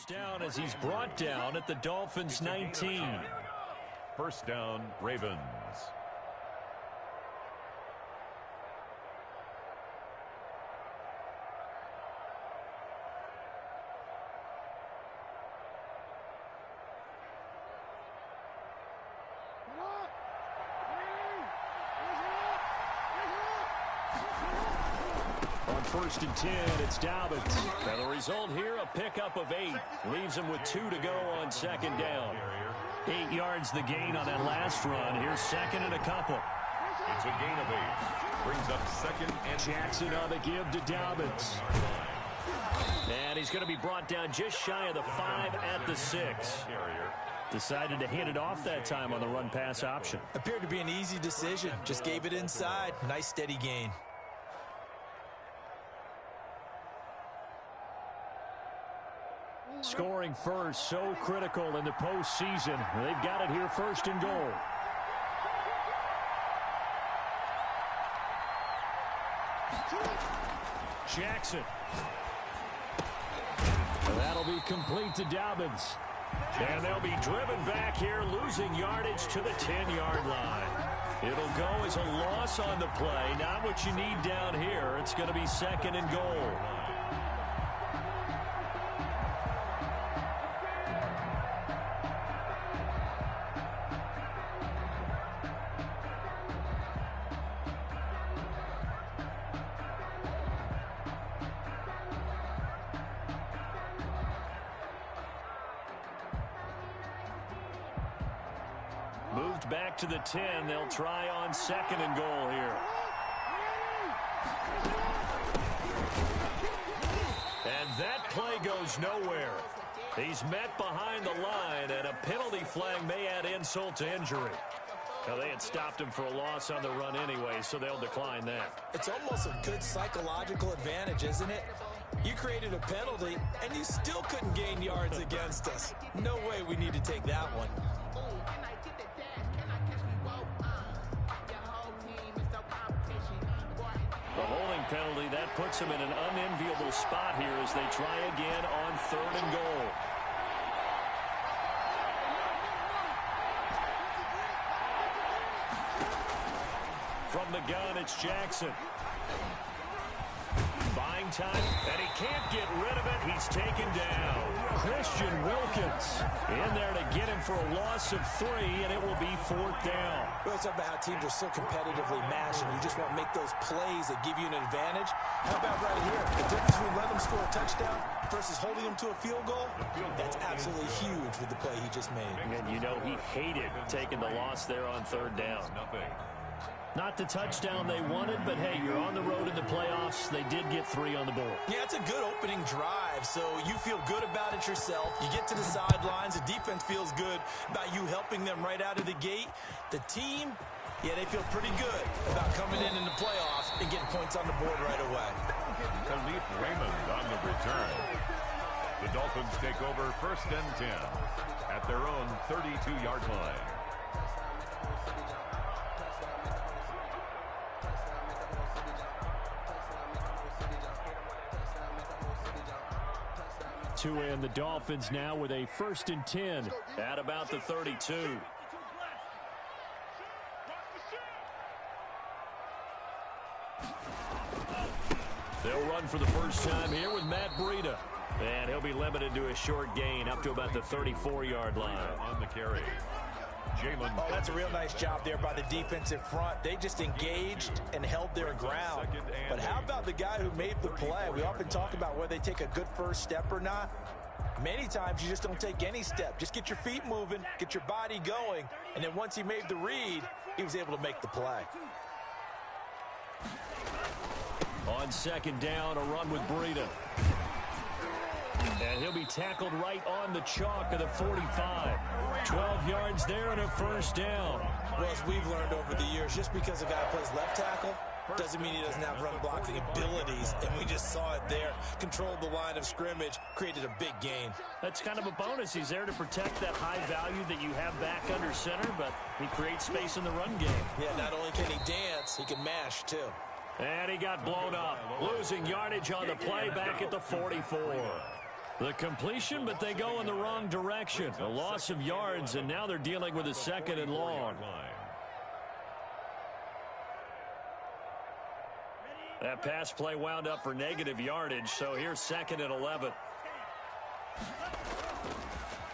Down as he's brought down at the Dolphins 19. First down, Ravens. On 1st and 10, it's Dobbins. Now the result here, a pickup of 8. Leaves him with 2 to go on 2nd down. 8 yards the gain on that last run. Here's 2nd and a couple. It's a gain of 8. Brings up 2nd and Jackson on the give to Dobbins. And he's going to be brought down just shy of the 5 at the 6. Decided to hand it off that time on the run-pass option. Appeared to be an easy decision. Just gave it inside. Nice steady gain. Scoring first, so critical in the postseason. They've got it here 1st and goal. Jackson. That'll be complete to Dobbins. And they'll be driven back here, losing yardage to the 10-yard line. It'll go as a loss on the play. Not what you need down here. It's going to be 2nd and goal. Moved back to the 10. They'll try on 2nd and goal here. And that play goes nowhere. He's met behind the line, and a penalty flag may add insult to injury. Now, they had stopped him for a loss on the run anyway, so they'll decline that. It's almost a good psychological advantage, isn't it? You created a penalty, and you still couldn't gain yards against us. No way we need to take that one. The holding penalty, that puts him in an unenviable spot here as they try again on 3rd and goal. From the gun, it's Jackson. Buying time, and he can't get rid of it. He's taken down. Christian Wilkins in there to get him for a loss of 3, and it will be 4th down. Well, it's about how teams are so competitively matched, and you just want to make those plays that give you an advantage. How about right here? The difference between letting them score a touchdown versus holding them to a field goal, that's absolutely huge with the play he just made. And you know he hated taking the loss there on 3rd down. Not the touchdown they wanted, but hey, you're on the road in the playoffs. They did get 3 on the board. Yeah, it's a good opening drive, so you feel good about it yourself. You get to the sidelines. The defense feels good about you helping them right out of the gate. The team, yeah, they feel pretty good about coming in the playoffs and getting points on the board right away. Khalif Raymond on the return. The Dolphins take over 1st and 10 at their own 32-yard line. To end the Dolphins now with a 1st and 10 at about the 32. They'll run for the first time here with Matt Breida. And he'll be limited to a short gain up to about the 34-yard line. On the carry. Jalen. Oh, that's a real nice job there by the defensive front. They just engaged and held their ground. But how about the guy who made the play? We often talk about whether they take a good first step or not. Many times you just don't take any step. Just get your feet moving, get your body going, and then once he made the read, he was able to make the play. On 2nd down, a run with Breida. And he'll be tackled right on the chalk of the 45. 12 yards there and a 1st down. Well, as we've learned over the years, just because a guy plays left tackle doesn't mean he doesn't have run blocking abilities, and we just saw it there. Controlled the line of scrimmage, created a big gain. That's kind of a bonus. He's there to protect that high value that you have back under center, but he creates space in the run game. Yeah, not only can he dance, he can mash, too. And he got blown up, losing yardage on the play back at the 44. The completion, but they go in the wrong direction. A loss of yards, and now they're dealing with a second and long. That pass play wound up for negative yardage, so here's second and 11.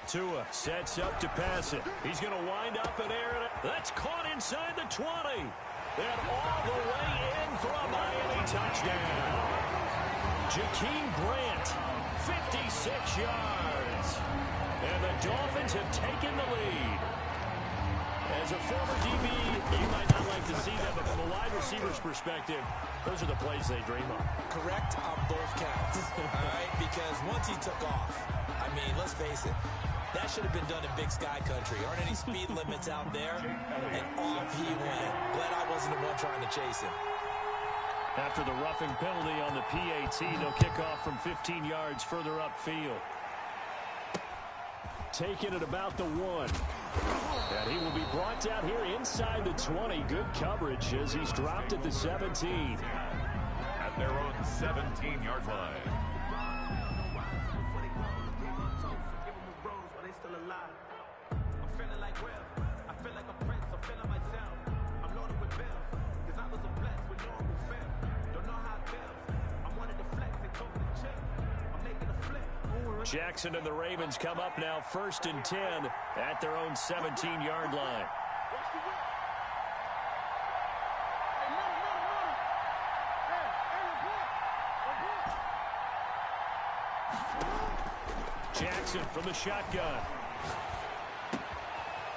Tua sets up to pass it. He's going to wind up in air. That's caught inside the 20. And all the way in for a Miami touchdown. Jakeem Grant, 56 yards. And the Dolphins have taken the lead. As a former DB, you might not like to see that, but from a wide receiver's perspective, those are the plays they dream of. Correct on both counts, all right? Because once he took off, I mean, let's face it, that should have been done in Big Sky Country. Aren't any speed limits out there? And off he went. Glad I wasn't the one trying to chase him. After the roughing penalty on the PAT, they'll kick off from 15 yards further upfield. Taken at about the 1. And he will be brought down here inside the 20. Good coverage as he's dropped at the 17. At their own 17-yard line. Jackson and the Ravens come up now 1st and 10 at their own 17-yard line. Jackson from the shotgun.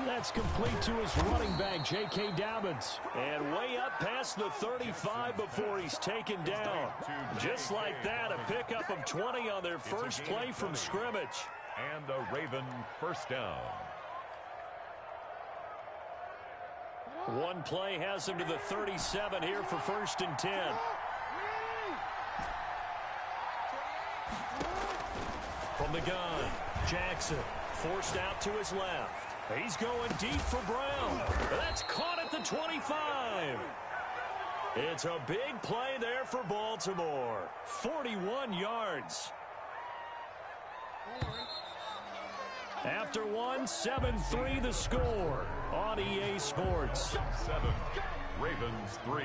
That's complete to his running back, J.K. Dobbins. And way up past the 35 before he's taken down. Just like that, a pickup of 20 on their first play from scrimmage. And a Raven first down. One play has him to the 37 here for 1st and 10. From the gun, Jackson forced out to his left. He's going deep for Brown. That's caught at the 25. It's a big play there for Baltimore. 41 yards. After 7-3 the score on EA Sports. 7, Ravens 3.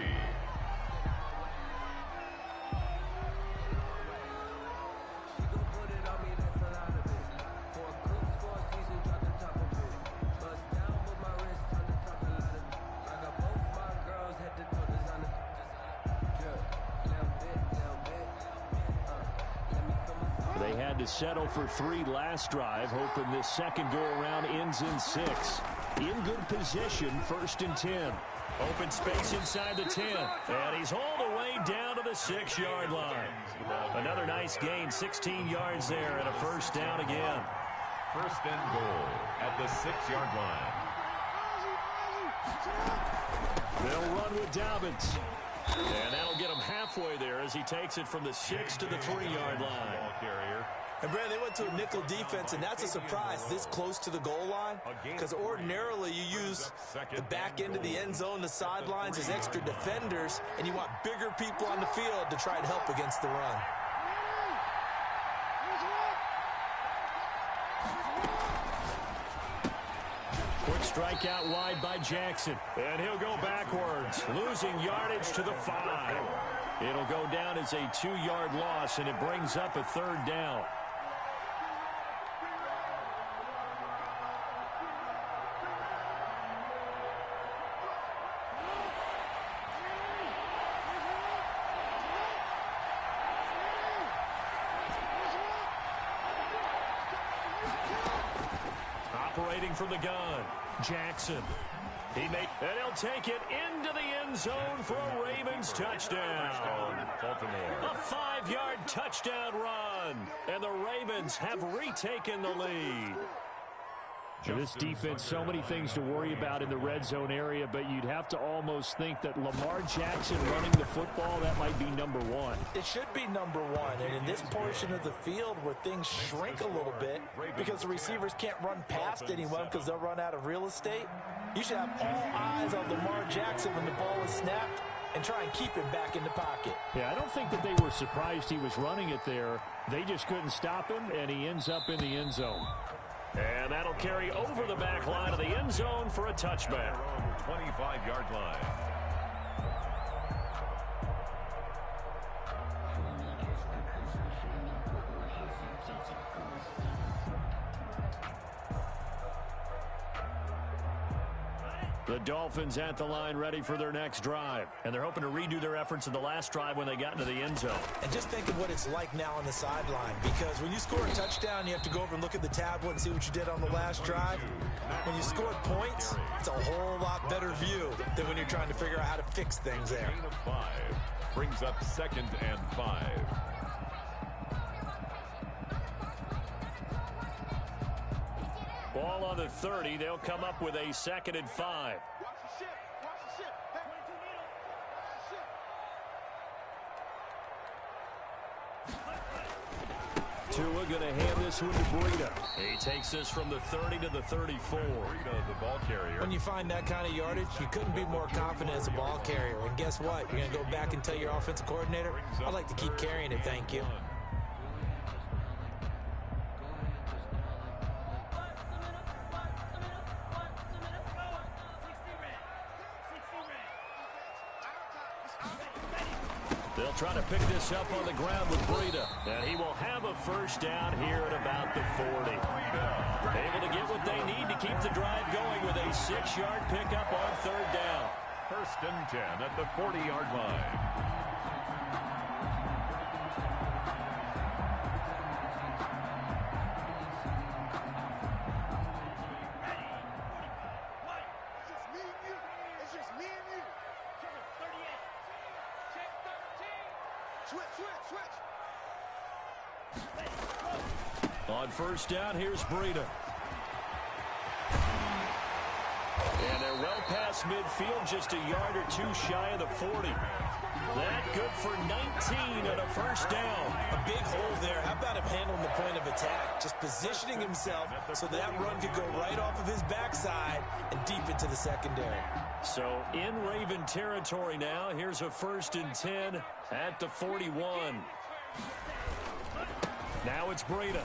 To settle for 3 last drive, hoping this second go-around ends in 6. In good position, 1st and 10. Open space inside the 10. And he's all the way down to the 6-yard line. Another nice gain, 16 yards there, and a first down again. 1st and goal at the 6-yard line. They'll run with Dobbins. And that'll get him halfway there as he takes it from the 6 to the 3-yard line. And, Brad, they went to a nickel defense, and that's a surprise this close to the goal line, because ordinarily you use the back end of the end zone, the sidelines as extra defenders, and you want bigger people on the field to try and help against the run. Quick strike out wide by Jackson, and he'll go backwards, losing yardage to the 5. It'll go down as a 2-yard loss, and it brings up a 3rd down. Operating from the gun, Jackson. And he'll take it into the end zone for a Ravens touchdown. Baltimore. A 5-yard touchdown run. And the Ravens have retaken the lead. This defense, so many things to worry about in the red zone area, but you'd have to almost think that Lamar Jackson running the football, that might be number 1. It should be number 1, and in this portion of the field where things shrink a little bit because the receivers can't run past anyone because they'll run out of real estate, you should have all eyes on Lamar Jackson when the ball is snapped and try and keep him back in the pocket. Yeah, I don't think that they were surprised he was running it there. They just couldn't stop him, and he ends up in the end zone. And that'll carry over the back line of the end zone for a touchback. 25-yard line. The Dolphins at the line ready for their next drive. And they're hoping to redo their efforts in the last drive when they got into the end zone. And just think of what it's like now on the sideline. Because when you score a touchdown, you have to go over and look at the tablet and see what you did on the last drive. When you score points, it's a whole lot better view than when you're trying to figure out how to fix things there. Gain of 5 brings up 2nd and 5. Ball on the 30. They'll come up with a 2nd and 5. Tua going to hand this one to Breida. He takes this from the 30 to the 34. Breida, the ball carrier. When you find that kind of yardage, you couldn't be more confident as a ball carrier. And guess what? You're going to go back and tell your offensive coordinator, I'd like to keep carrying it, thank you. They'll try to pick this up on the ground with Breida. And he will have a first down here at about the 40. Able to get what they need to keep the drive going with a 6-yard pickup on 3rd down. 1st and 10 at the 40-yard line. On 1st down, here's Breida. And they're well past midfield, just a yard or two shy of the 40. That good for 19 and a first down. A big hole there. How about him handling the point of attack? Just positioning himself so that run could go right off of his backside and deep into the secondary. So in Raven territory now. Here's a 1st and 10 at the 41. Now it's Breida.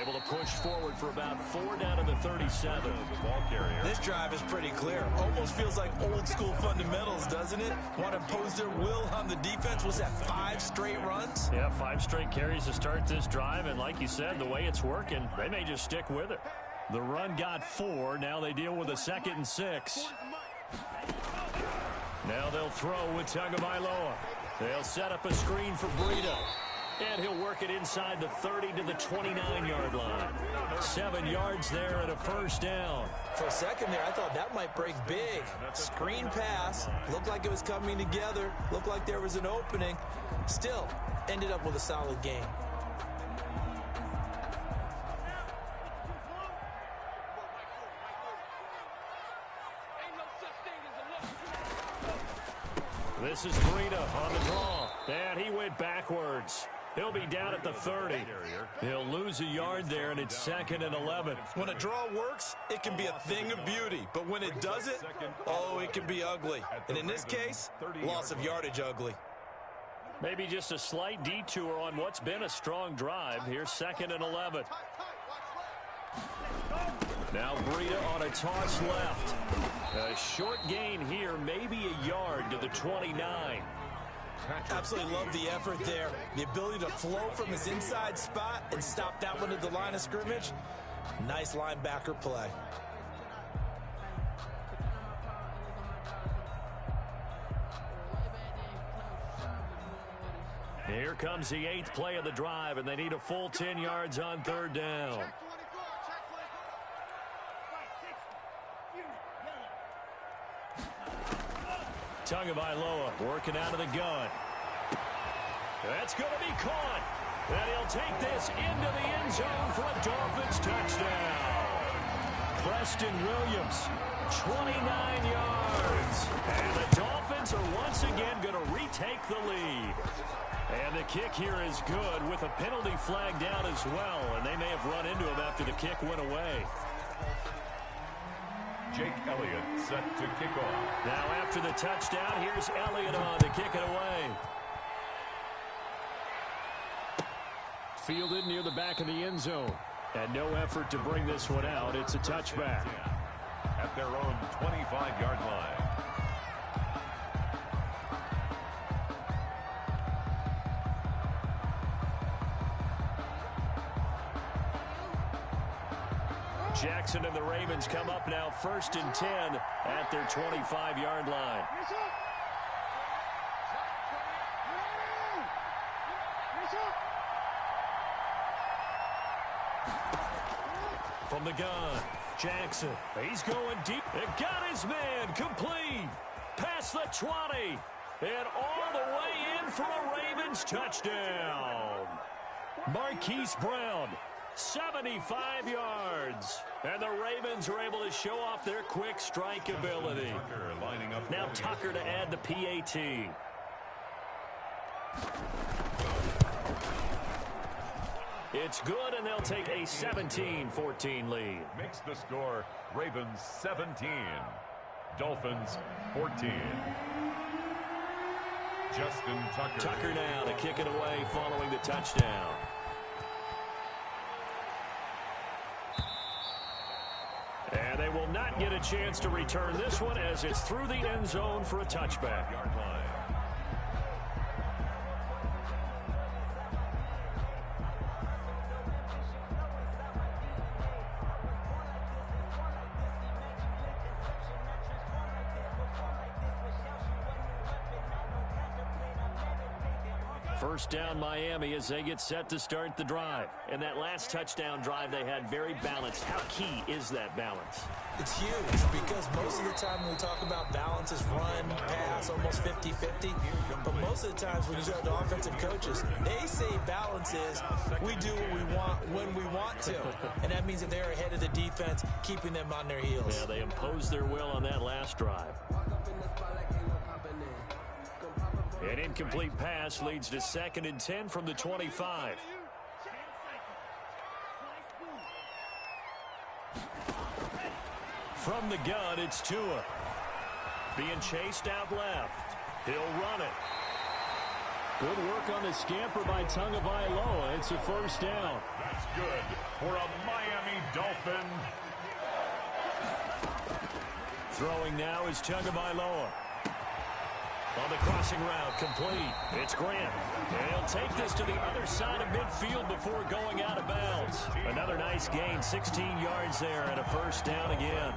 Able to push forward for about 4 down to the 37. The ball carrier. This drive is pretty clear. Almost feels like old school fundamentals, doesn't it? Want to impose their will on the defense. Was that 5 straight runs? Yeah, 5 straight carries to start this drive. And like you said, the way it's working, they may just stick with it. The run got 4. Now they deal with a 2nd and 6. Now they'll throw with Tagovailoa. They'll set up a screen for Breida. And he'll work it inside the 30 to the 29-yard line. 7 yards there and a first down. For a second there, I thought that might break big. Screen pass. Looked like it was coming together. Looked like there was an opening. Still, ended up with a solid game. This is Breida on the draw. And he went backwards. He'll be down at the 30. He'll lose a yard there, and it's 2nd and 11. When a draw works, it can be a thing of beauty. But when it doesn't, oh, it can be ugly. And in this case, loss of yardage ugly. Maybe just a slight detour on what's been a strong drive. Here's 2nd and 11. Now Breida on a toss left. A short gain here, maybe a yard to the 29. Absolutely love the effort there. The ability to flow from his inside spot and stop that one at the line of scrimmage. Nice linebacker play. Here comes the 8th play of the drive, and they need a full 10 yards on 3rd down. Tagovailoa working out of the gun. That's going to be caught. And he'll take this into the end zone for a Dolphins touchdown. Preston Williams, 29 yards. And the Dolphins are once again going to retake the lead. And the kick here is good with a penalty flag down as well. And they may have run into him after the kick went away. Jake Elliott set to kick off. Now after the touchdown, here's Elliott on to kick it away. Fielded near the back of the end zone. And no effort to bring this one out. It's a touchback. At their own 25-yard line. Jackson and the Ravens come up now 1st and 10 at their 25-yard line. From the gun, Jackson. He's going deep. It got his man complete. Past the 20. And all the way in for a Ravens touchdown. Marquise Brown, 75 yards. And the Ravens are able to show off their quick strike ability. Now Tucker to add the PAT. It's good, and they'll take a 17-14 lead. Makes the score Ravens 17, Dolphins 14. Justin Tucker. Tucker now to kick it away following the touchdown. And they will not get a chance to return this one as it's through the end zone for a touchback. Yard line. First down Miami as they get set to start the drive. And that last touchdown drive they had very balanced. How key is that balance? It's huge because most of the time when we talk about balance is run, pass, almost 50-50. But most of the times when you talk to offensive coaches, they say balance is we do what we want when we want to. And that means that they're ahead of the defense, keeping them on their heels. Yeah, they imposed their will on that last drive. An incomplete pass leads to 2nd and 10 from the 25. From the gun, it's Tua. Being chased out left. He'll run it. Good work on the scamper by Tagovailoa. It's a first down. That's good for a Miami Dolphin. Throwing now is Tagovailoa. On the crossing route, complete. It's Grant. And he'll take this to the other side of midfield before going out of bounds. Another nice gain, 16 yards there, and a first down again.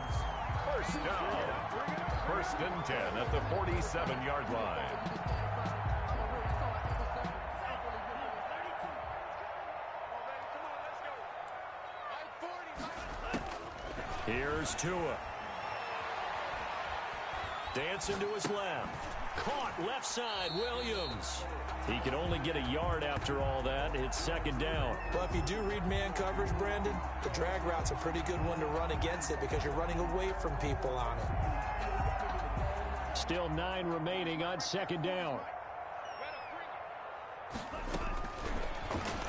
First down. 1st and 10 at the 47-yard line. Here's Tua. Dancing to his left. Caught left side, Williams. He can only get a yard after all that. It's 2nd down. Well, if you do read man coverage, Brandon, the drag route's a pretty good one to run against it because you're running away from people on it. Still 9 remaining on 2nd down.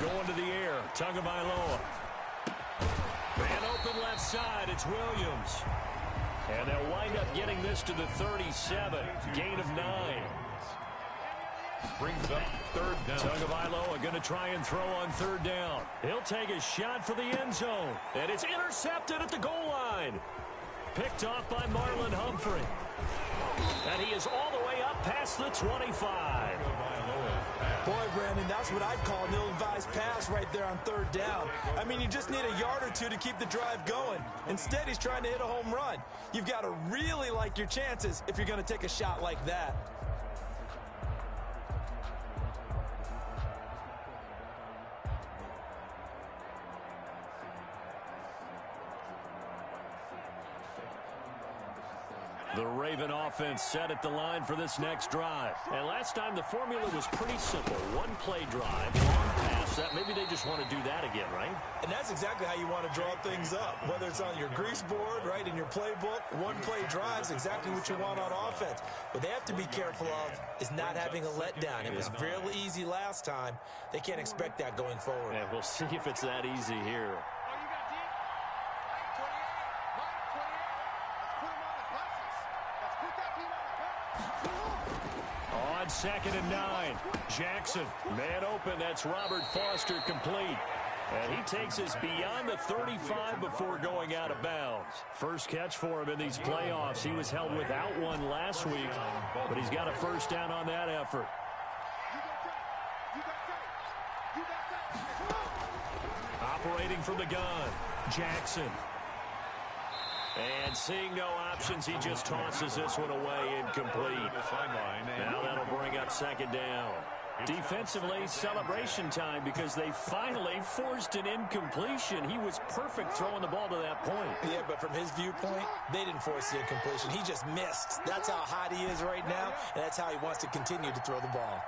Going to the air, Tagovailoa. Man open left side, it's Williams. And they'll wind up getting this to the 37. Gain of 9. Brings up 3rd down. Tagovailoa going to try and throw on 3rd down. He'll take a shot for the end zone. And it's intercepted at the goal line. Picked off by Marlon Humphrey. And he is all the way up past the 25. Boy, Brandon, that's what I'd call an ill-advised pass right there on 3rd down. I mean, you just need a yard or two to keep the drive going. Instead, he's trying to hit a home run. You've got to really like your chances if you're going to take a shot like that. The Raven offense set at the line for this next drive. And last time the formula was pretty simple. One play drive, long pass. Maybe they just want to do that again, right? And that's exactly how you want to draw things up. Whether it's on your grease board, right, in your playbook, one play drives exactly what you want on offense. What they have to be careful of is not having a letdown. It was real easy last time. They can't expect that going forward. Yeah, we'll see if it's that easy here. On 2nd and 9, Jackson. Man open, that's Robert Foster complete. And he takes us beyond the 35 before going out of bounds. First catch for him in these playoffs. He was held without one last week, but he's got a first down on that effort. Operating from the gun, Jackson. And seeing no options, he just tosses this one away incomplete. Now that'll bring up 2nd down. Defensively, celebration time because they finally forced an incompletion. He was perfect throwing the ball to that point. Yeah, but from his viewpoint, they didn't force the incompletion. He just missed. That's how hot he is right now, and that's how he wants to continue to throw the ball.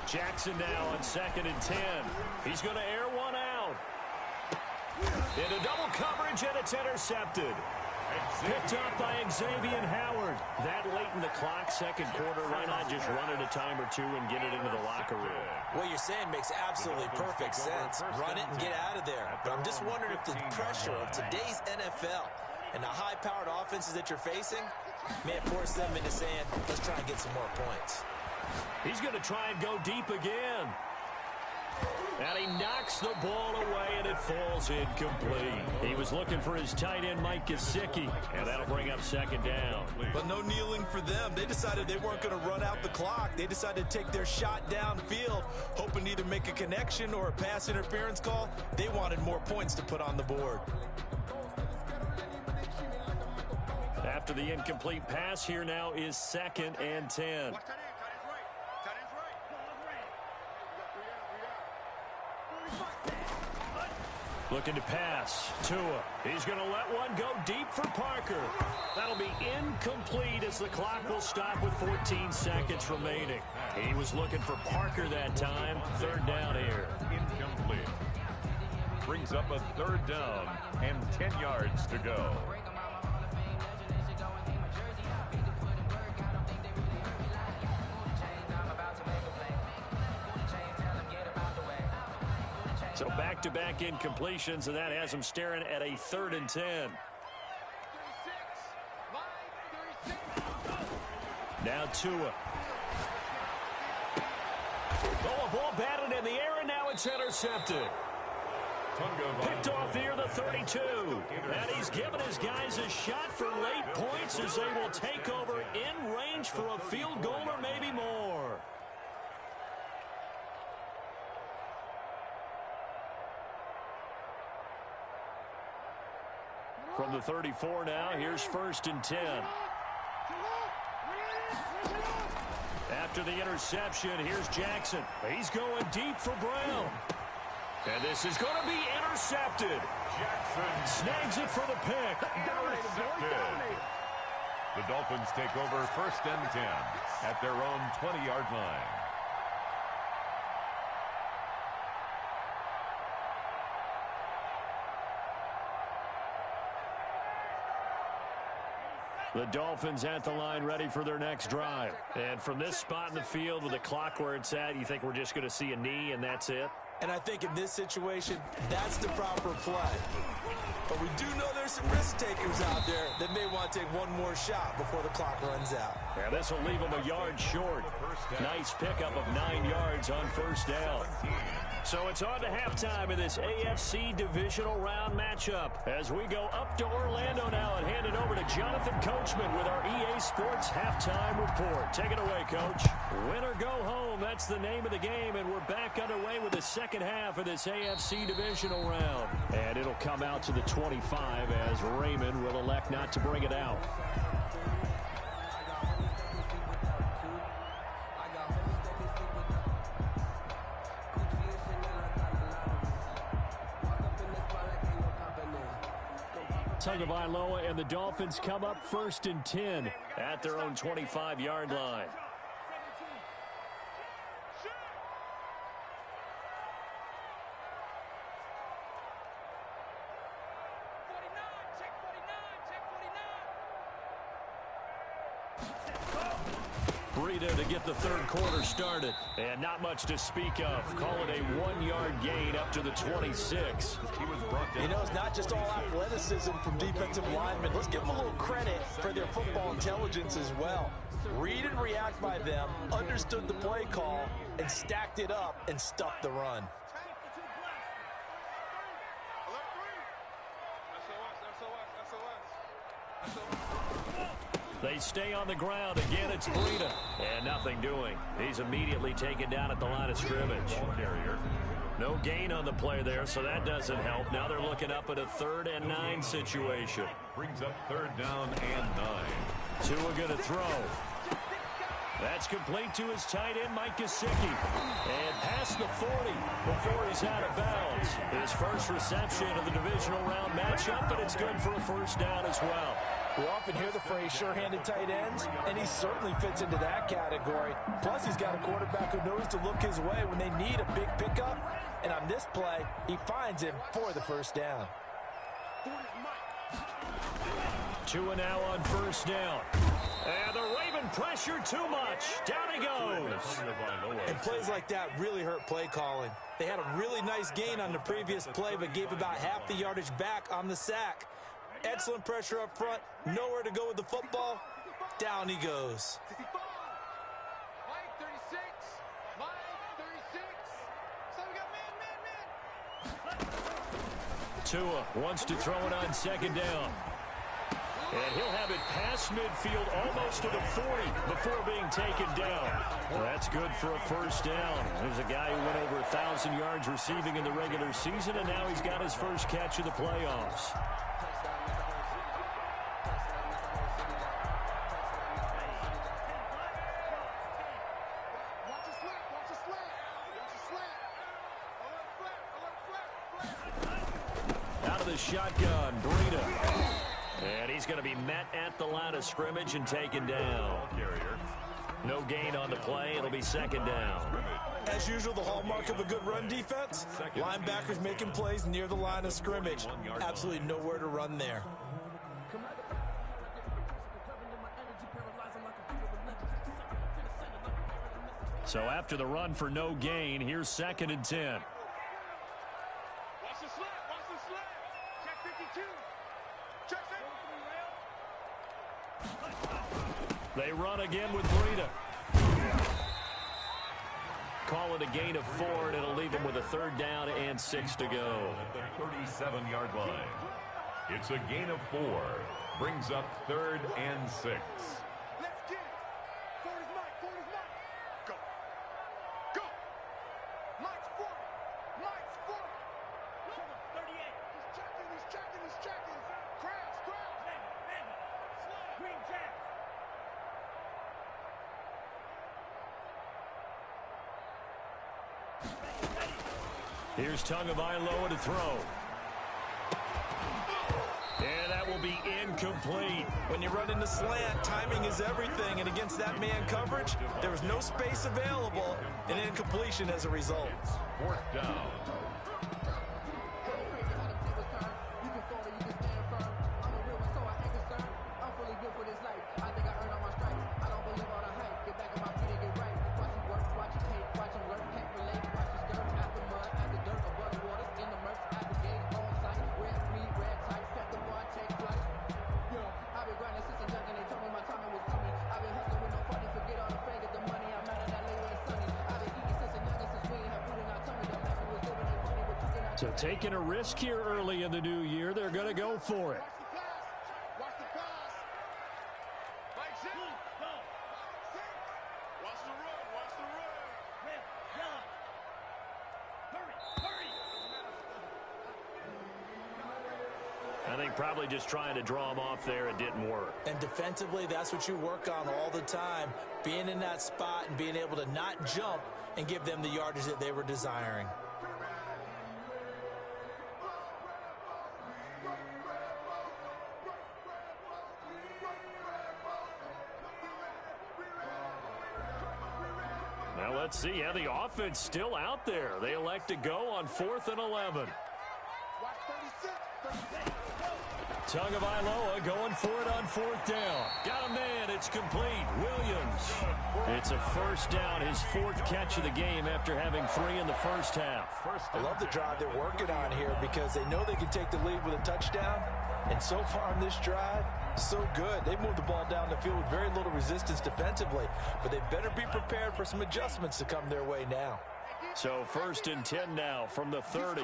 Jackson now on 2nd and 10. He's going to air one out. Into double coverage, and it's intercepted. Picked up by Xavier Howard. That late in the clock, second quarter, why not just run it a time or two and get it into the locker room? What you're saying makes absolutely perfect sense. Run it and get out of there. But I'm just wondering if the pressure of today's NFL and the high-powered offenses that you're facing may have forced them into saying, let's try and get some more points. He's going to try and go deep again. And he knocks the ball away, and it falls incomplete. He was looking for his tight end, Mike Gesicki, and that'll bring up 2nd down. But no kneeling for them. They decided they weren't going to run out the clock. They decided to take their shot downfield, hoping to either make a connection or a pass interference call. They wanted more points to put on the board. After the incomplete pass, here now is 2nd and 10. Looking to pass. Tua. He's going to let one go deep for Parker. That'll be incomplete as the clock will stop with 14 seconds remaining. He was looking for Parker that time. 3rd down here. Incomplete. Brings up a 3rd down and 10 yards to go. So back-to-back incompletions, and that has him staring at a 3rd and 10. Now Tua. Oh, a ball batted in the air, and now it's intercepted. Picked off near the 32. And he's given his guys a shot for late points as they will take over in range for a field goal or maybe more. From the 34 now, here's 1st and 10. After the interception, here's Jackson. He's going deep for Brown. And this is going to be intercepted. Jackson snags it for the pick. Intercepted. The Dolphins take over 1st and 10 at their own 20-yard line. The Dolphins at the line ready for their next drive. And from this spot in the field with the clock where it's at, you think we're just going to see a knee and that's it? And I think in this situation, that's the proper play. But we do know there's some risk takers out there that may want to take one more shot before the clock runs out. Yeah, this will leave them a yard short. Nice pickup of 9 yards on 1st down. So it's on to halftime in this AFC divisional round matchup as we go up to Orlando now and hand it over to Jonathan Coachman with our EA Sports halftime report. Take it away, Coach. Win or go home, that's the name of the game, and we're back underway with the second half of this AFC divisional round. And it'll come out to the 25 as Raymond will elect not to bring it out. Tagovailoa and the Dolphins come up 1st and 10 at their own 25-yard line. Breida to get the third quarter started. And not much to speak of. Call it a 1-yard gain up to the 26. He was brought down. You know, it's not just all athleticism from defensive linemen. Let's give them a little credit for their football intelligence as well. Read and react by them, understood the play call, and stacked it up and stuffed the run. They stay on the ground. Again, it's Breida. And nothing doing. He's immediately taken down at the line of scrimmage. No gain on the play there, so that doesn't help. Now they're looking up at a 3rd and 9 situation. Brings up 3rd down and 9. Tua going to throw. That's complete to his tight end, Mike Gesicki. And past the 40 before he's out of bounds. His first reception of the divisional round matchup, but it's good for a first down as well. We often hear the phrase sure-handed tight ends, and he certainly fits into that category. Plus, he's got a quarterback who knows to look his way when they need a big pickup. And on this play, he finds him for the first down. Tua now on first down. And the Raven pressure too much. Down he goes. And plays like that really hurt play calling. They had a really nice gain on the previous play, but gave about half the yardage back on the sack. Excellent pressure up front. Nowhere to go with the football. Down he goes. Tua wants to throw it on second down. And he'll have it past midfield almost to the 40 before being taken down. That's good for a first down. There's a guy who went over 1,000 yards receiving in the regular season, and now he's got his first catch of the playoffs. Out of the shotgun, Breida. And he's going to be met at the line of scrimmage and taken down. No gain on the play. It'll be second down. As usual, the hallmark of a good run defense, linebackers making plays near the line of scrimmage. Absolutely nowhere to run there. So after the run for no gain, here's 2nd and 10. They run again with Breida. Call it a gain of 4, and it'll leave them with a 3rd down and 6 to go. At the 37-yard line. It's a gain of 4. Brings up 3rd and 6. Let's get it. Forward is Mike. Forward is Mike. Go. Go. Mike's 40. Mike's 40. 38. He's checking. He's checking. He's checking. Crash. Green Jack. Here's Tagovailoa to throw. And that will be incomplete. When you run into slant, timing is everything, and against that man coverage, there was no space available, and incompletion as a result. 4th down. So taking a risk here early in the new year, they're going to go for it. Watch the pass. Mike Zip. Watch the run. Watch the run. Red, yellow. Hurry. I think probably just trying to draw him off there, it didn't work. And defensively, that's what you work on all the time, being in that spot and being able to not jump and give them the yardage that they were desiring. Now let's see. Yeah, the offense still out there. They elect to go on 4th and 11. Tagovailoa going for it on 4th down. Got a man. It's complete. Williams. It's a first down, his 4th catch of the game after having 3 in the first half. I love the drive they're working on here because they know they can take the lead with a touchdown. And so far on this drive, so good. They moved the ball down the field with very little resistance defensively. But they better be prepared for some adjustments to come their way now. So 1st and 10 now from the 30.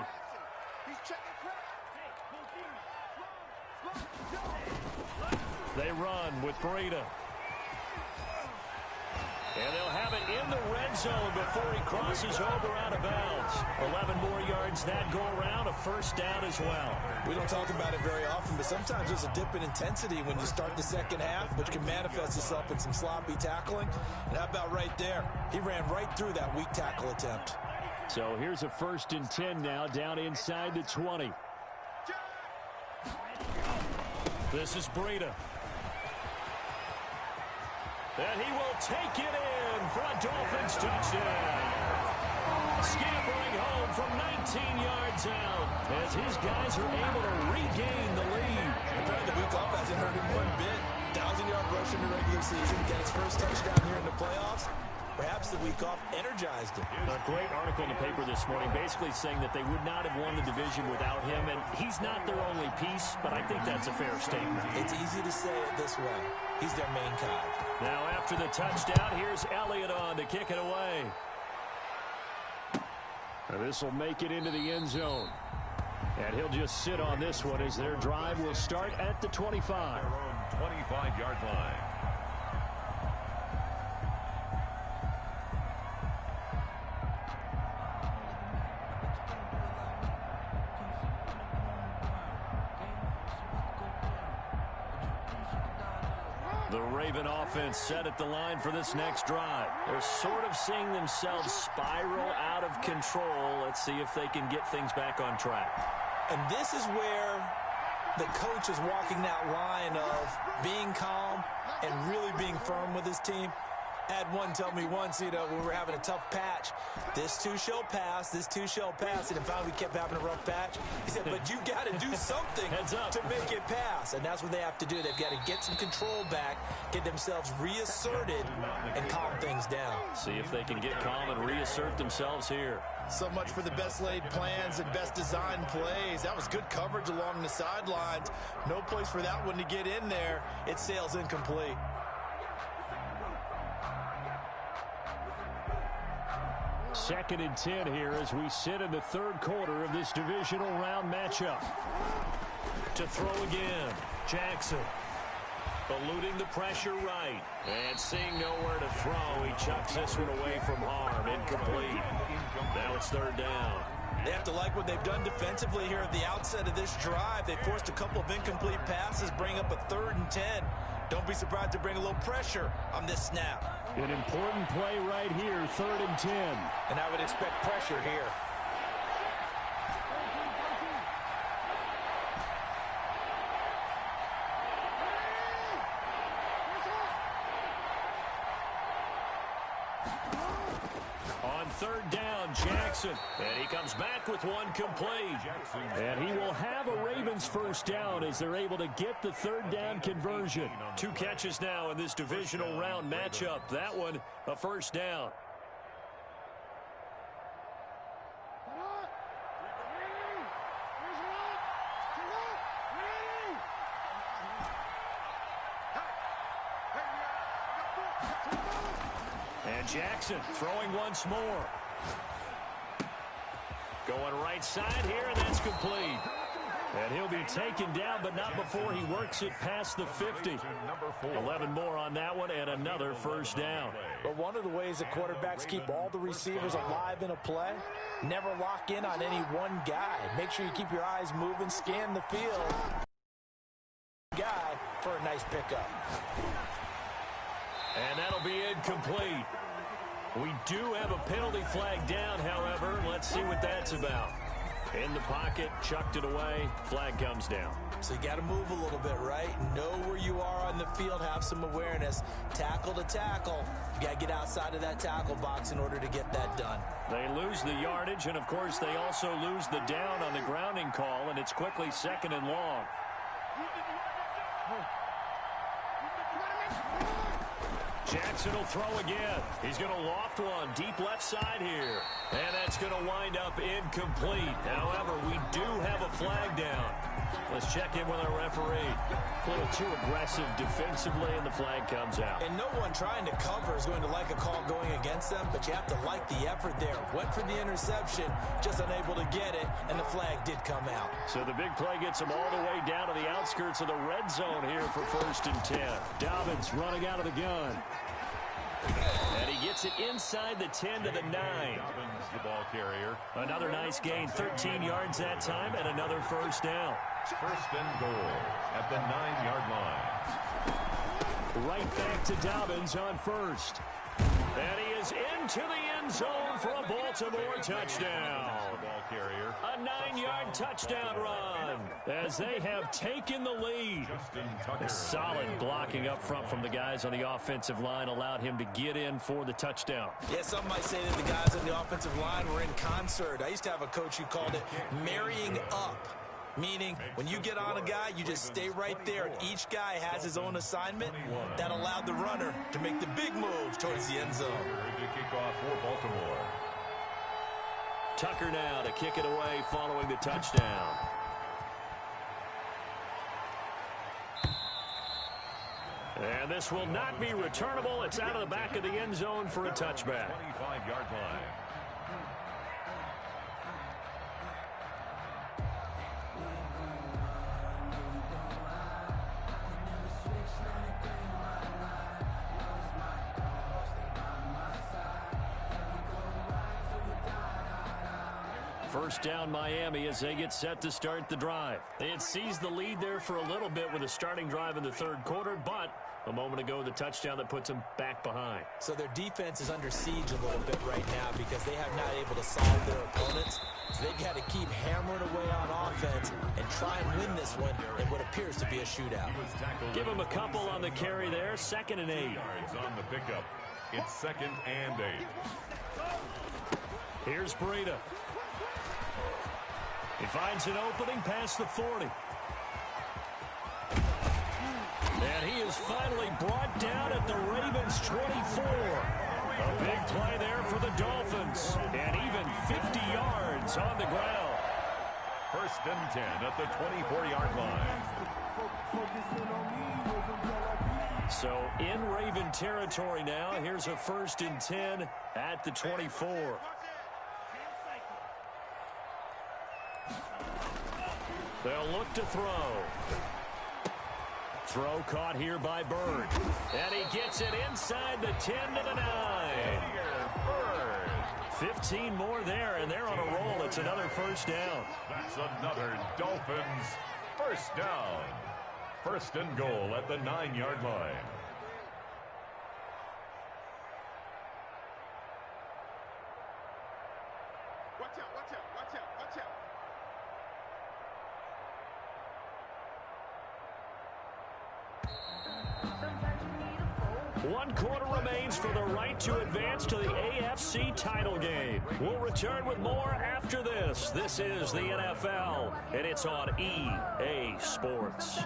They run with Breida. And they'll have it in the red zone before he crosses over out of bounds. 11 more yards that go around, a first down as well. We don't talk about it very often, but sometimes there's a dip in intensity when you start the second half, which can manifest itself in some sloppy tackling. And how about right there? He ran right through that weak tackle attempt. So here's a 1st and 10 now down inside the 20. This is Breida. And he will take it in for a Dolphins touchdown. Scampering home from 19 yards out as his guys are able to regain the lead. Apparently the week off hasn't hurt him one bit. 1,000-yard rush in the regular season. Get his first touchdown here in the playoffs. Perhaps the week off energized him. A great article in the paper this morning basically saying that they would not have won the division without him, and he's not their only piece, but I think that's a fair statement. It's easy to say it this way. He's their main guy. Now after the touchdown, here's Elliott on to kick it away. This will make it into the end zone. And he'll just sit on this one as their drive will start at the 25. Their own 25-yard line. The Raven offense set at the line for this next drive. They're sort of seeing themselves spiral out of control. Let's see if they can get things back on track. And this is where the coach is walking that line of being calm and really being firm with his team. I had one tell me once, when we were having a tough patch, this too shall pass, this too shall pass. And finally we kept having a rough patch. He said, but you got to do something to make it pass. And that's what they have to do. They've got to get some control back, get themselves reasserted, and calm things down. See if they can get calm and reassert themselves here. So much for the best laid plans and best designed plays. That was good coverage along the sidelines. No place for that one to get in there. It sails incomplete. Second and 10 here as we sit in the 3rd quarter of this divisional round matchup. To throw again, Jackson. Eluding the pressure right. And seeing nowhere to throw, he chucks this one away from harm. Incomplete. Now it's 3rd down. They have to like what they've done defensively here at the outset of this drive. They forced a couple of incomplete passes, bring up a 3rd and 10. Don't be surprised to bring a little pressure on this snap. An important play right here, 3rd and 10. And I would expect pressure here. On 3rd down, Jackson. And he comes back with one complete. And he will have a Ravens first down as they're able to get the 3rd down conversion. 2 catches now in this divisional round matchup. That one, a first down. And Jackson throwing once more. Going right side here, and that's complete. And he'll be taken down, but not before he works it past the 50. 11 more on that one, and another first down. But one of the ways that quarterbacks keep all the receivers alive in a play, never lock in on any one guy. Make sure you keep your eyes moving, scan the field. Guy for a nice pickup. And that'll be incomplete. We do have a penalty flag down, however. Let's see what that's about. In the pocket, chucked it away, flag comes down. So you got to move a little bit, right? Know where you are on the field, have some awareness. Tackle to tackle. You got to get outside of that tackle box in order to get that done. They lose the yardage, and of course they also lose the down on the grounding call, and it's quickly 2nd and long. Jackson will throw again. He's going to loft one deep left side here. And that's going to wind up incomplete. However, we do have a flag down. Let's check in with our referee. A little too aggressive defensively, and the flag comes out. And no one trying to cover is going to like a call going against them, but you have to like the effort there. Went for the interception, just unable to get it, and the flag did come out. So the big play gets them all the way down to the outskirts of the red zone here for 1st and 10. Dobbins running out of the gun. And he gets it inside the 10 to the 9. Dobbins, the ball carrier. Another nice gain, 13 yards that time, and another first down. 1st and goal at the 9-yard line. Right back to Dobbins on 1st. And he is into the end zone for a Baltimore touchdown. The ball carrier. A 9-yard touchdown run as they have taken the lead. Justin Tucker. Solid blocking up front from the guys on the offensive line allowed him to get in for the touchdown. Yeah, some might say that the guys on the offensive line were in concert. I used to have a coach who called it marrying up. Meaning, when you get on a guy, you just stay right there, and each guy has his own assignment. That allowed the runner to make the big move towards the end zone. To kick off for Baltimore. Tucker now to kick it away following the touchdown. And this will not be returnable. It's out of the back of the end zone for a touchback. 25-yard line. First down Miami as they get set to start the drive. They had seized the lead there for a little bit with a starting drive in the 3rd quarter, but a moment ago the touchdown that puts them back behind. So their defense is under siege a little bit right now because they have not able to solve their opponents. So they got to keep hammering away on offense and try and win this one in what appears to be a shootout. Give them a couple on the carry there. 2nd and 8. Yards on the pickup. It's 2nd and 8. Here's Breida. He finds an opening past the 40. And he is finally brought down at the Ravens' 24. A big play there for the Dolphins. And even 50 yards on the ground. 1st and 10 at the 24-yard line. So in Raven territory now. Here's a 1st and 10 at the 24. They'll look to throw. Throw caught here by Bird. And he gets it inside the 10 to the 9. 15 more there, and they're on a roll. It's another first down. That's another Dolphins first down. 1st and goal at the 9-yard line. Watch out, watch out, watch out, watch out. One quarter remains for the right to advance to the AFC title game. We'll return with more after this. This is the NFL, and it's on EA Sports.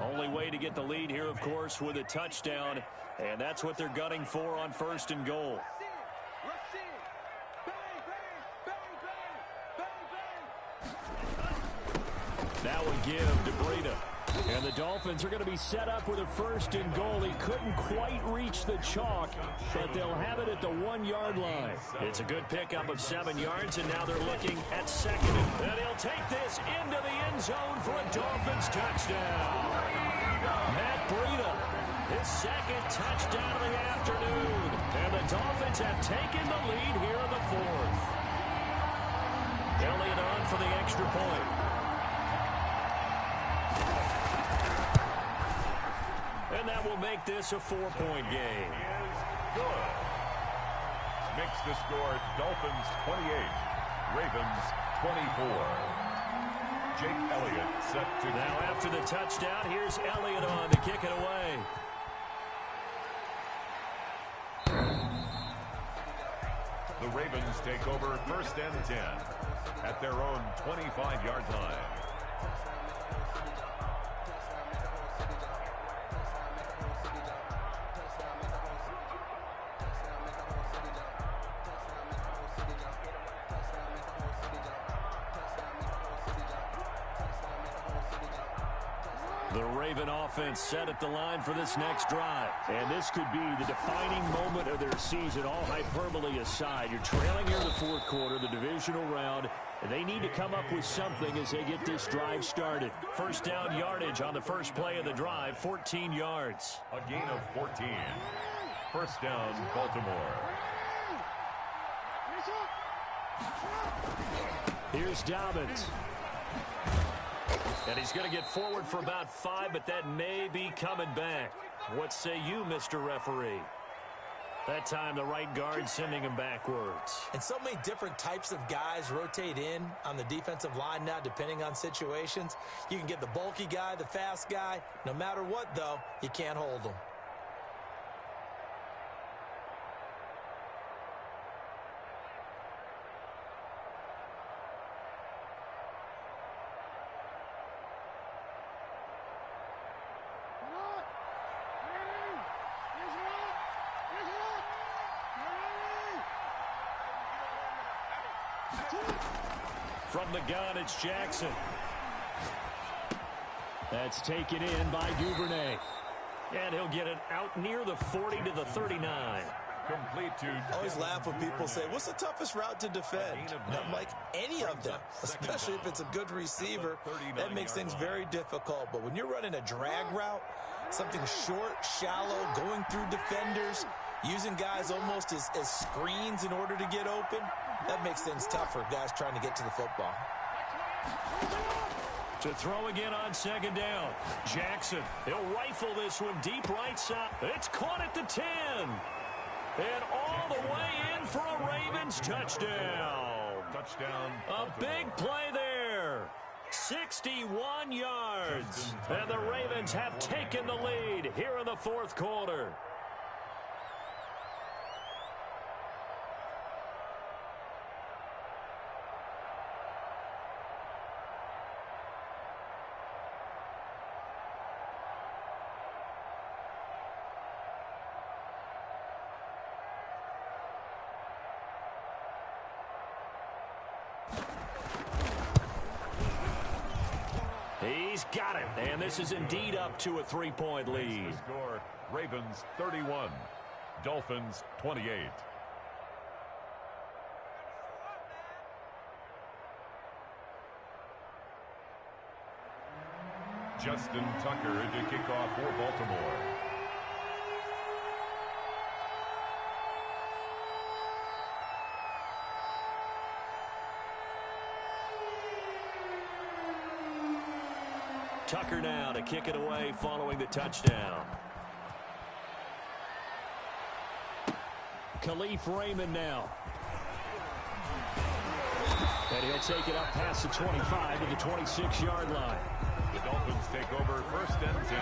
Only way to get the lead here, of course, with a touchdown, and that's what they're gunning for on 1st and goal. Now we give to Breida. And the Dolphins are going to be set up with a 1st and goal. He couldn't quite reach the chalk, but they'll have it at the 1-yard line. It's a good pickup of 7 yards, and now they're looking at 2nd. And he'll take this into the end zone for a Dolphins touchdown. Matt Breida, his 2nd touchdown of the afternoon. And the Dolphins have taken the lead here in the 4th. Elliott on for the extra point. And that will make this a 4-point game. Is good. Makes the score Dolphins 28, Ravens 24. Jake Elliott set to... Now after the touchdown, here's Elliott on to kick it away. Ravens take over 1st and 10 at their own 25-yard line. The Raven offense set at the line for this next drive. And this could be the defining moment of their season, all hyperbole aside. You're trailing here in the fourth quarter, the divisional round, and they need to come up with something as they get this drive started. First down yardage on the first play of the drive, 14 yards. A gain of 14. First down, Baltimore. Here's Dobbins. And he's going to get forward for about 5, but that may be coming back. What say you, Mr. Referee? That time, the right guard sending him backwards. And so many different types of guys rotate in on the defensive line now, depending on situations. You can get the bulky guy, the fast guy. No matter what, though, you can't hold them. From the gun, it's Jackson. That's taken in by Duvernay. And he'll get it out near the 40 to the 39. Complete to... I always laugh when people say, what's the toughest route to defend? And I'm like, any of them, especially if it's a good receiver. That makes things very difficult. But when you're running a drag route, something short, shallow, going through defenders, using guys almost as screens in order to get open, that makes things tough for guys trying to get to the football. To throw again on second down. Jackson, he'll rifle this one deep right side. It's caught at the 10. And all the way in for a Ravens touchdown. Touchdown. A big play there. 61 yards. And the Ravens have taken the lead here in the fourth quarter. He's got it, and this is indeed up to a 3-point lead. Score, Ravens 31, Dolphins 28. Justin Tucker to kick off for Baltimore. Tucker now to kick it away following the touchdown. Khalif Raymond now. And he'll take it up past the 25 to the 26-yard line. The Dolphins take over 1st and 10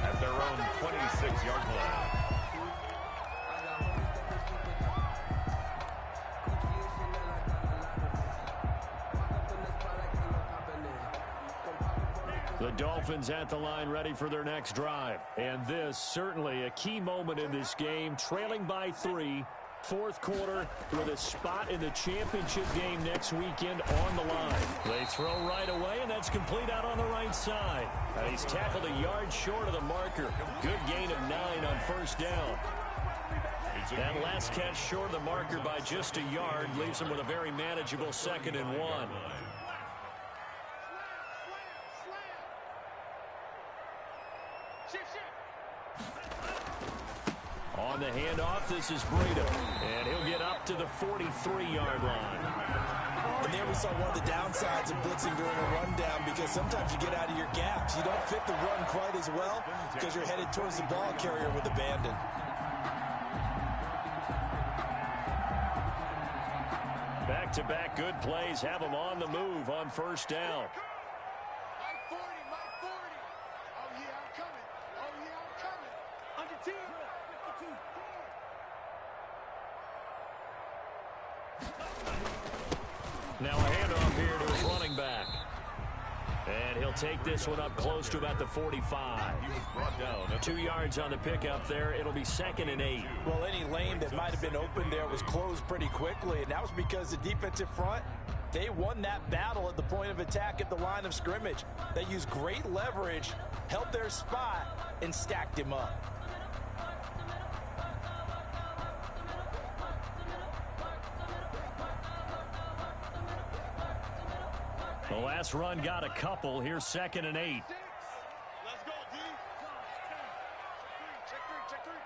at their own 26-yard line. The Dolphins at the line ready for their next drive. And this certainly a key moment in this game, trailing by 3. Fourth quarter with a spot in the championship game next weekend on the line. They throw right away, and that's complete out on the right side. And he's tackled a yard short of the marker. Good gain of 9 on first down. That last catch short of the marker by just a yard leaves him with a very manageable 2nd and 1. On the handoff, this is Breida, and he'll get up to the 43-yard line. And there we saw one of the downsides of blitzing during a rundown, because sometimes you get out of your gaps. You don't fit the run quite as well because you're headed towards the ball carrier with abandon. Back-to-back good plays have him on the move on first down. Mike 40, Mike 40. Oh, yeah, I'm coming. Oh, yeah, I'm coming. Under 2. 52. Now a handoff here to his running back. And he'll take this one up close to about the 45. He was brought down. 2 yards on the pickup there. It'll be 2nd and 8. Well, any lane that might have been open there was closed pretty quickly, and that was because the defensive front, they won that battle at the point of attack at the line of scrimmage. They used great leverage, held their spot, and stacked him up. The last run got a couple. Here's 2nd and 8. Let's go, D. Check three.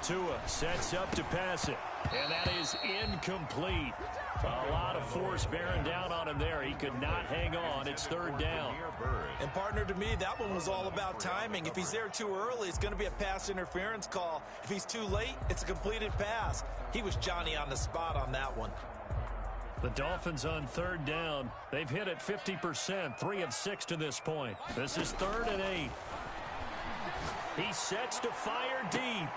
Tua sets up to pass it. And that is incomplete. A lot of force bearing down on him there. He could not hang on. It's 3rd down. And partner, to me, that one was all about timing. If he's there too early, it's going to be a pass interference call. If he's too late, it's a completed pass. He was Johnny on the spot on that one. The Dolphins on 3rd down. They've hit it 50%, 3 of 6 to this point. This is 3rd and 8. He sets to fire deep.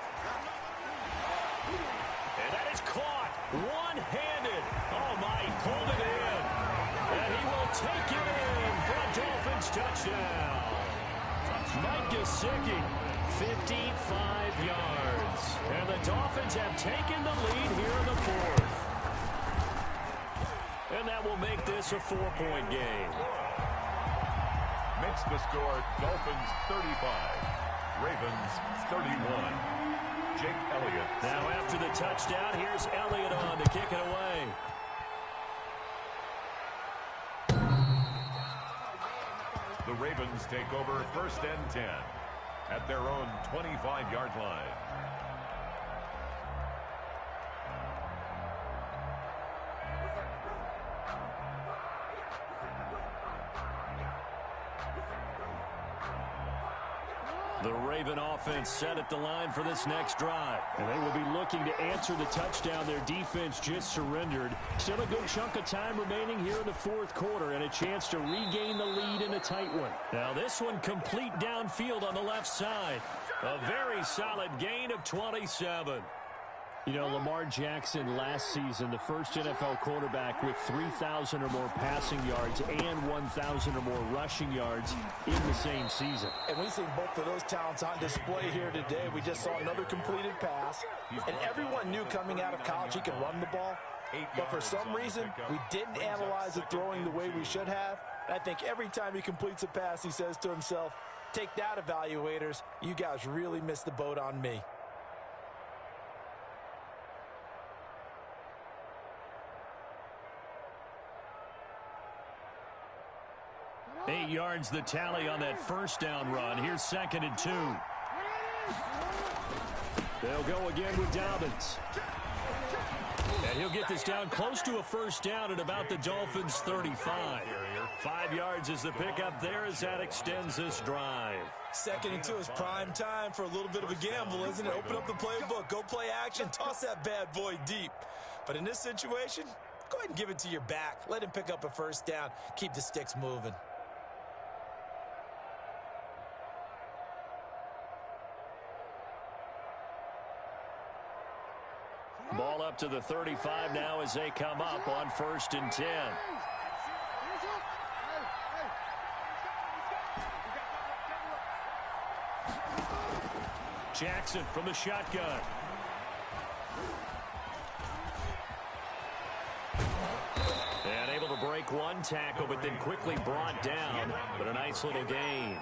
And that is caught one-handed. Oh, my, he pulled it in. And he will take it in for a Dolphins touchdown. Mike Gesicki, 55 yards. And the Dolphins have taken the lead here in the 4th. And that will make this a 4-point game. Makes the score Dolphins 35, Ravens 31. Jake Elliott. Now after the touchdown, here's Elliott on to kick it away. The Ravens take over 1st and 10 at their own 25-yard line. The Raven offense set at the line for this next drive. And they will be looking to answer the touchdown their defense just surrendered. Still a good chunk of time remaining here in the 4th quarter and a chance to regain the lead in a tight one. Now this one complete downfield on the left side. A very solid gain of 27. You know, Lamar Jackson last season, the first NFL quarterback with 3,000 or more passing yards and 1,000 or more rushing yards in the same season. And we've seen both of those talents on display here today. We just saw another completed pass. And everyone knew coming out of college he could run the ball. But for some reason, we didn't analyze it throwing the way we should have. And I think every time he completes a pass, he says to himself, take that, evaluators. You guys really missed the boat on me. 8 yards the tally on that first down run. Here's 2nd and 2. They'll go again with Dobbins. And he'll get this down close to a first down at about the Dolphins' 35. 5 yards is the pickup there as that extends this drive. 2nd and 2 is prime time for a little bit of a gamble, isn't it? Open up the playbook, go play action, toss that bad boy deep. But in this situation, go ahead and give it to your back. Let him pick up a first down. Keep the sticks moving. Ball up to the 35 now as they come up on 1st and 10. Jackson from the shotgun. And able to break one tackle, but then quickly brought down. But a nice little gain.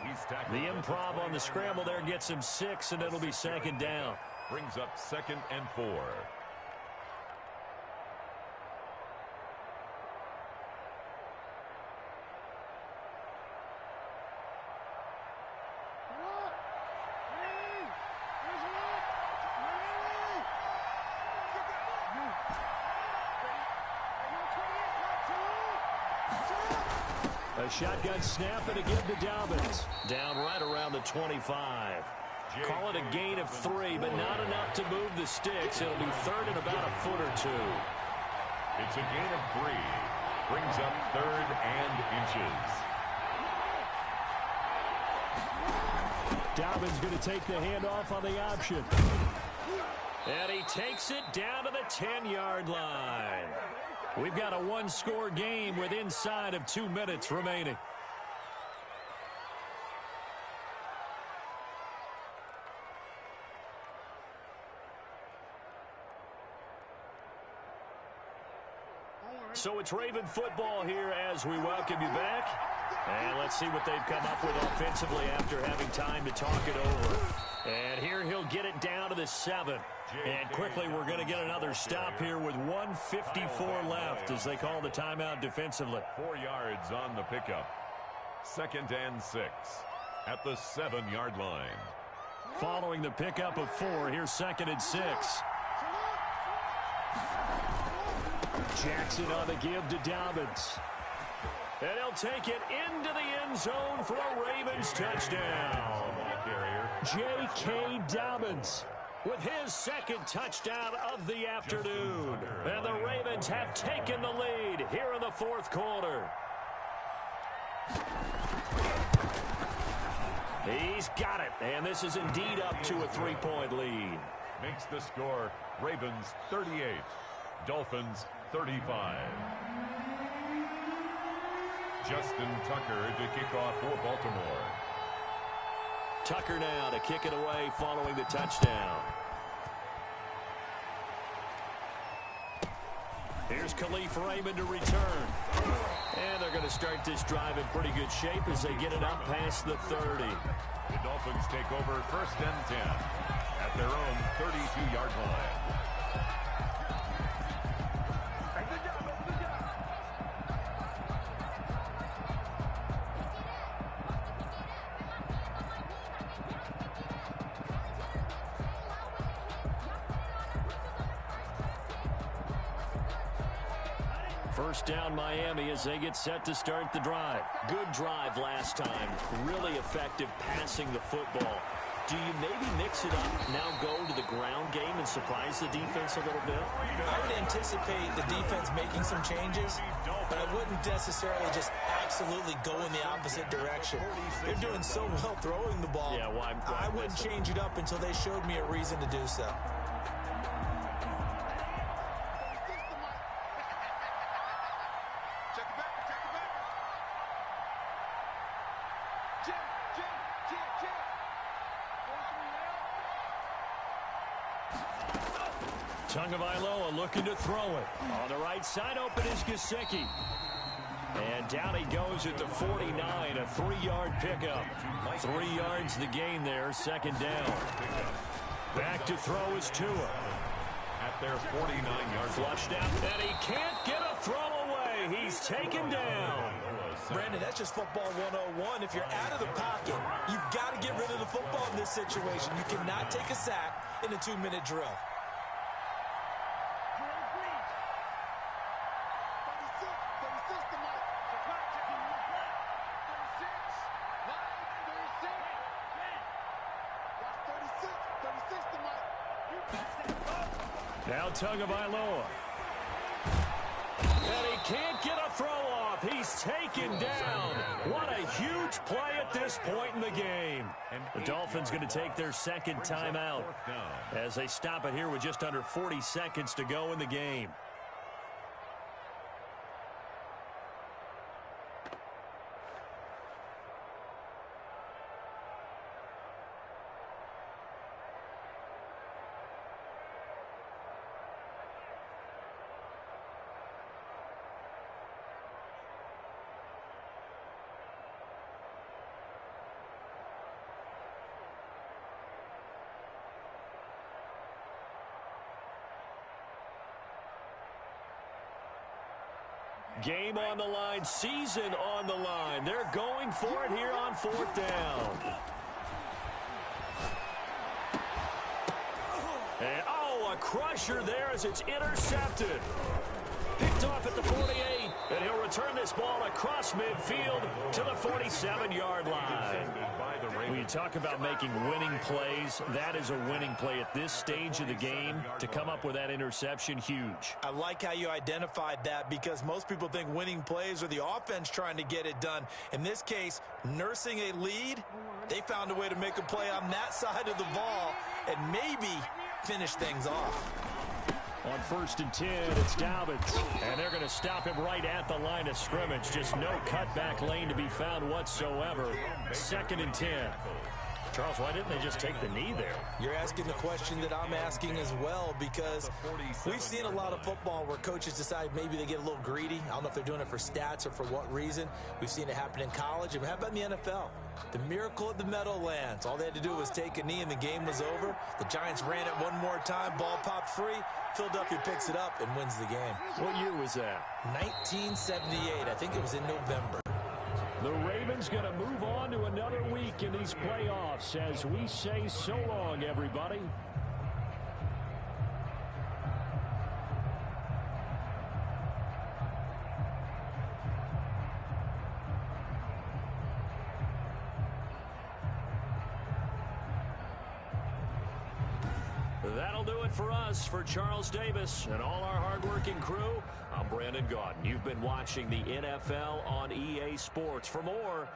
The improv on the scramble there gets him 6, and it'll be 2nd down. Brings up 2nd and 4. A shotgun snap and again to Dobbins. Down right around the 25. Call it a gain of 3, but not enough to move the sticks. It'll be 3rd and about a foot or 2. It's a gain of 3. Brings up 3rd and inches. Dobbins going to take the handoff on the option. And he takes it down to the 10-yard line. We've got a one-score game with inside of 2 minutes remaining. So it's Raven football here as we welcome you back. And let's see what they've come up with offensively after having time to talk it over. And here he'll get it down to the 7. And quickly we're going to get another stop here with 1:54 left as they call the timeout defensively. 4 yards on the pickup. 2nd and 6 at the 7-yard line. Following the pickup of 4, here's 2nd and 6. Jackson on the give to Dobbins. And he'll take it into the end zone for a Ravens touchdown. J.K. Dobbins with his 2nd touchdown of the afternoon. And the Ravens have taken the lead here in the 4th quarter. He's got it, and this is indeed up to a 3-point lead. Makes the score Ravens 38, Dolphins 35. Justin Tucker to kick off for Baltimore. Tucker now to kick it away following the touchdown. Here's Khalif Raymond to return. And they're going to start this drive in pretty good shape as they get it up past the 30. The Dolphins take over 1st and 10 at their own 32-yard line. First down Miami as they get set to start the drive. Good drive last time. Really effective passing the football. Do you maybe mix it up, now go to the ground game and surprise the defense a little bit? I would anticipate the defense making some changes, but I wouldn't necessarily just absolutely go in the opposite direction. They're doing so well throwing the ball. Yeah, why I wouldn't change it up until they showed me a reason to do so. Tagovailoa looking to throw it. On the right side, open is Gesicki. And down he goes at the 49, a 3-yard pickup. 3 yards the gain there, 2nd down. Back to throw is Tua. At their 49-yard flushed out, and he can't get a throw away. He's taken down. Brandon, that's just football 101. If you're out of the pocket, you've got to get rid of the football in this situation. You cannot take a sack in a 2-minute drill. Now Tagovailoa. And he can't get a throw off. He's taken down. What a huge play at this point in the game. The Dolphins going to take their 2nd timeout as they stop it here with just under 40 seconds to go in the game. Game on the line, season on the line. They're going for it here on 4th down. And, a crusher there as it's intercepted. Picked off at the 48, and he'll return this ball across midfield to the 47-yard line. When you talk about making winning plays, that is a winning play at this stage of the game. To come up with that interception, huge. I like how you identified that because most people think winning plays are the offense trying to get it done. In this case, nursing a lead, they found a way to make a play on that side of the ball and maybe finish things off. On 1st and 10, it's Dobbins. And they're going to stop him right at the line of scrimmage. Just no cutback lane to be found whatsoever. 2nd and 10. Charles, why didn't they just take the knee there? You're asking the question that I'm asking as well, because we've seen a lot of football where coaches decide maybe they get a little greedy. I don't know if they're doing it for stats or for what reason. We've seen it happen in college. And how about in the NFL? The miracle of the Meadowlands. All they had to do was take a knee and the game was over. The Giants ran it one more time. Ball popped free. Philadelphia picks it up and wins the game. What year was that? 1978. I think it was in November. The Ravens going to move on to another week in these playoffs as we say so long, everybody. That'll do it for us. For Charles Davis and all our hardworking crew, I'm Brandon Gaudin. You've been watching the NFL on EA Sports. For more,